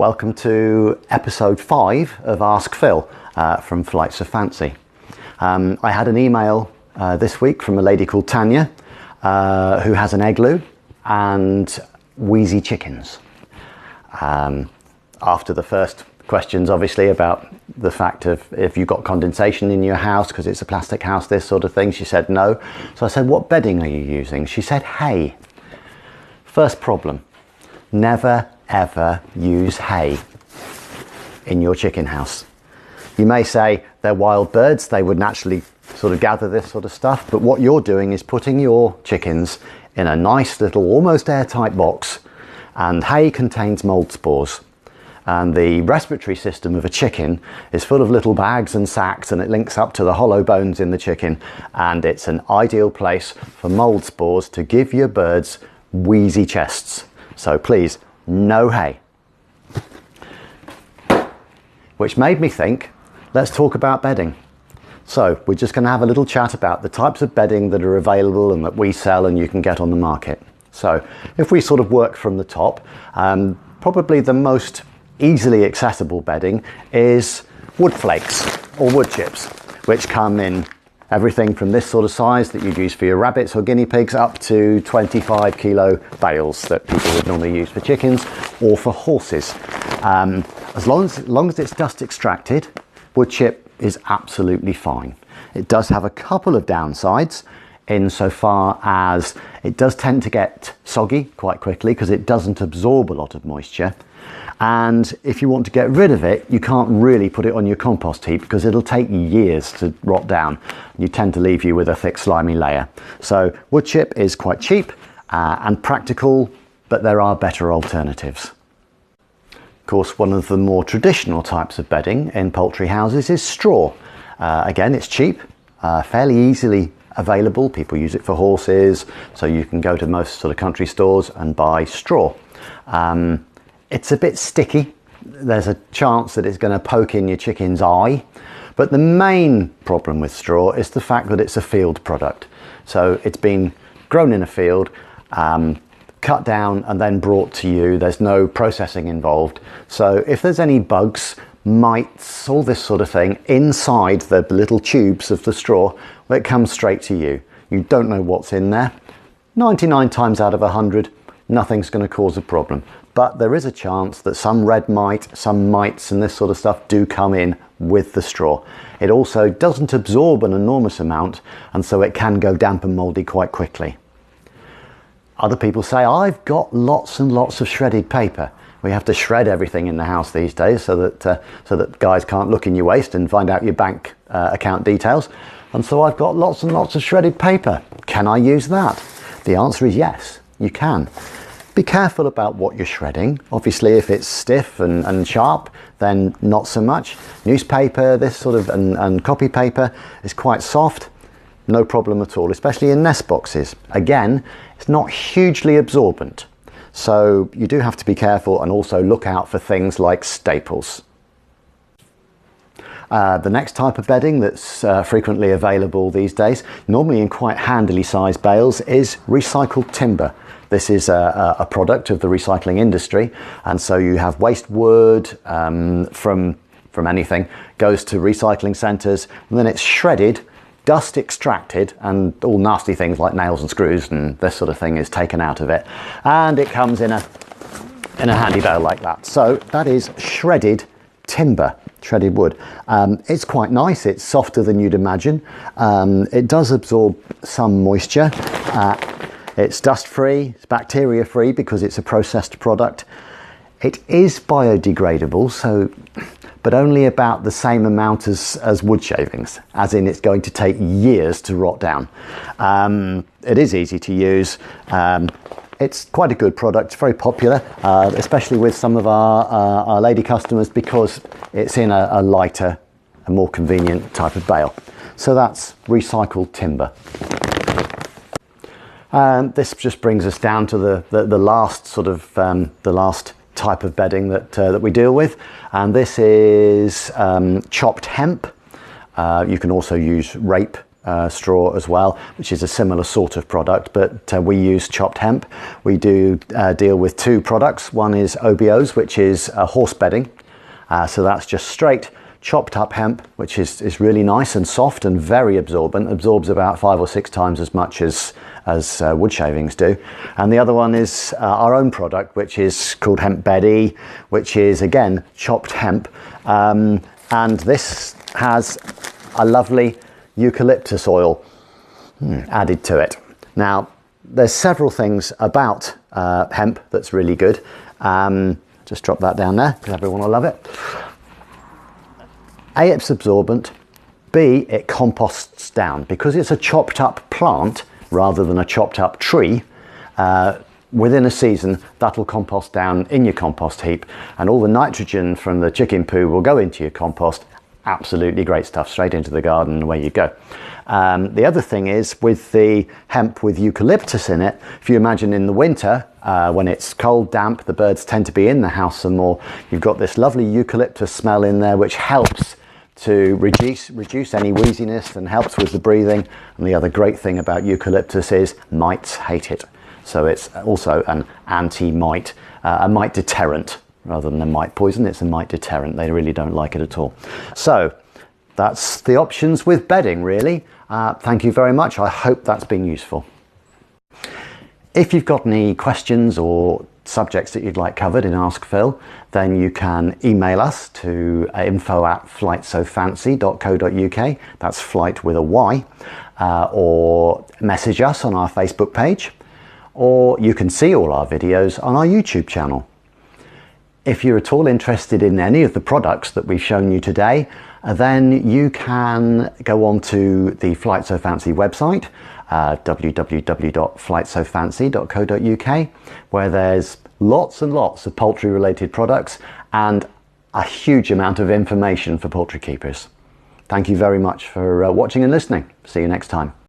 Welcome to episode 5 of AskPhill from Flights of Fancy. I had an email this week from a lady called Tanya who has an egg loo and wheezy chickens. After the first questions obviously about the fact of if you've got condensation in your house because it's a plastic house, this sort of thing, she said no. So I said, what bedding are you using? She said hay. First problem, never ever use hay in your chicken house. You may say they're wild birds, they would naturally sort of gather this sort of stuff, but what you're doing is putting your chickens in a nice little almost airtight box, and hay contains mold spores. And the respiratory system of a chicken is full of little bags and sacs, and it links up to the hollow bones in the chicken, and it's an ideal place for mold spores to give your birds wheezy chests. So please, no hay. Which made me think, let's talk about bedding. So we're just going to have a little chat about the types of bedding that are available and that we sell and you can get on the market. So if we sort of work from the top, probably the most easily accessible bedding is wood flakes or wood chips, which come in everything from this sort of size that you'd use for your rabbits or guinea pigs up to 25 kilo bales that people would normally use for chickens or for horses. As long as it's dust extracted, wood chip is absolutely fine. It does have a couple of downsides insofar as it does tend to get soggy quite quickly because it doesn't absorb a lot of moisture. And if you want to get rid of it, you can't really put it on your compost heap because it'll take years to rot down. You tend to leave you with a thick slimy layer. So wood chip is quite cheap and practical, but there are better alternatives. Of course, one of the more traditional types of bedding in poultry houses is straw. Again, it's cheap, fairly easily available. People use it for horses, so you can go to most sort of country stores and buy straw. It's a bit sticky. There's a chance that it's going to poke in your chicken's eye. But the main problem with straw is the fact that it's a field product. So it's been grown in a field, cut down and then brought to you. There's no processing involved. So if there's any bugs, mites, all this sort of thing inside the little tubes of the straw, well, it comes straight to you. You don't know what's in there. 99 times out of 100, nothing's going to cause a problem. But there is a chance that some red mite, some mites and this sort of stuff do come in with the straw. It also doesn't absorb an enormous amount, and so it can go damp and mouldy quite quickly. Other people say, I've got lots and lots of shredded paper. We have to shred everything in the house these days so that guys can't look in your waste and find out your bank account details. And so I've got lots and lots of shredded paper. Can I use that? The answer is yes, you can. Be careful about what you're shredding. Obviously, if it's stiff and sharp, then not so much. Newspaper, this sort of, and copy paper is quite soft. No problem at all, especially in nest boxes. Again, it's not hugely absorbent. So you do have to be careful and also look out for things like staples. The next type of bedding that's frequently available these days, normally in quite handily sized bales, is recycled timber. This is a product of the recycling industry, and so you have waste wood from anything, goes to recycling centres, and then it's shredded, dust extracted, and all nasty things like nails and screws and this sort of thing is taken out of it, and it comes in a handy bale like that. So that is shredded timber, shredded wood. It's quite nice, it's softer than you'd imagine. It does absorb some moisture. It's dust free, it's bacteria free because it's a processed product. It is biodegradable, but only about the same amount as wood shavings, as in it's going to take years to rot down. It is easy to use. It's quite a good product, very popular, especially with some of our lady customers because it's in a lighter, a more convenient type of bale. So that's recycled timber. This just brings us down to the last sort of the last type of bedding that we deal with, and this is chopped hemp. You can also use rape straw as well, which is a similar sort of product, but we use chopped hemp. We do deal with two products. One is OBOs, which is horse bedding. So that's just straight chopped up hemp, which is really nice and soft and very absorbent, absorbs about 5 or 6 times as much as wood shavings do. And the other one is our own product, which is called Hemp Beddy, which is again chopped hemp, and this has a lovely eucalyptus oil added to it. Now there's several things about hemp that's really good. Just drop that down there because everyone will love it. A, it's absorbent. B, it composts down. Because it's a chopped up plant rather than a chopped up tree, within a season that'll compost down in your compost heap, and all the nitrogen from the chicken poo will go into your compost. Absolutely great stuff, straight into the garden and away you go. The other thing is with the hemp with eucalyptus in it, if you imagine in the winter when it's cold, damp, the birds tend to be in the house some more, you've got this lovely eucalyptus smell in there which helps to reduce any wheeziness and helps with the breathing. And the other great thing about eucalyptus is mites hate it. So it's also an anti-mite, a mite deterrent. Rather than a mite poison, it's a mite deterrent. They really don't like it at all. So that's the options with bedding, really. Thank you very much. I hope that's been useful. If you've got any questions or subjects that you'd like covered in AskPhill, then you can email us to info@flightsofancy.co.uk. That's flight with a Y. Or message us on our Facebook page. Or you can see all our videos on our YouTube channel. If you're at all interested in any of the products that we've shown you today, then you can go on to the Flight So Fancy website, www.flightsofancy.co.uk, where there's lots and lots of poultry related products and a huge amount of information for poultry keepers. Thank you very much for watching and listening. See you next time.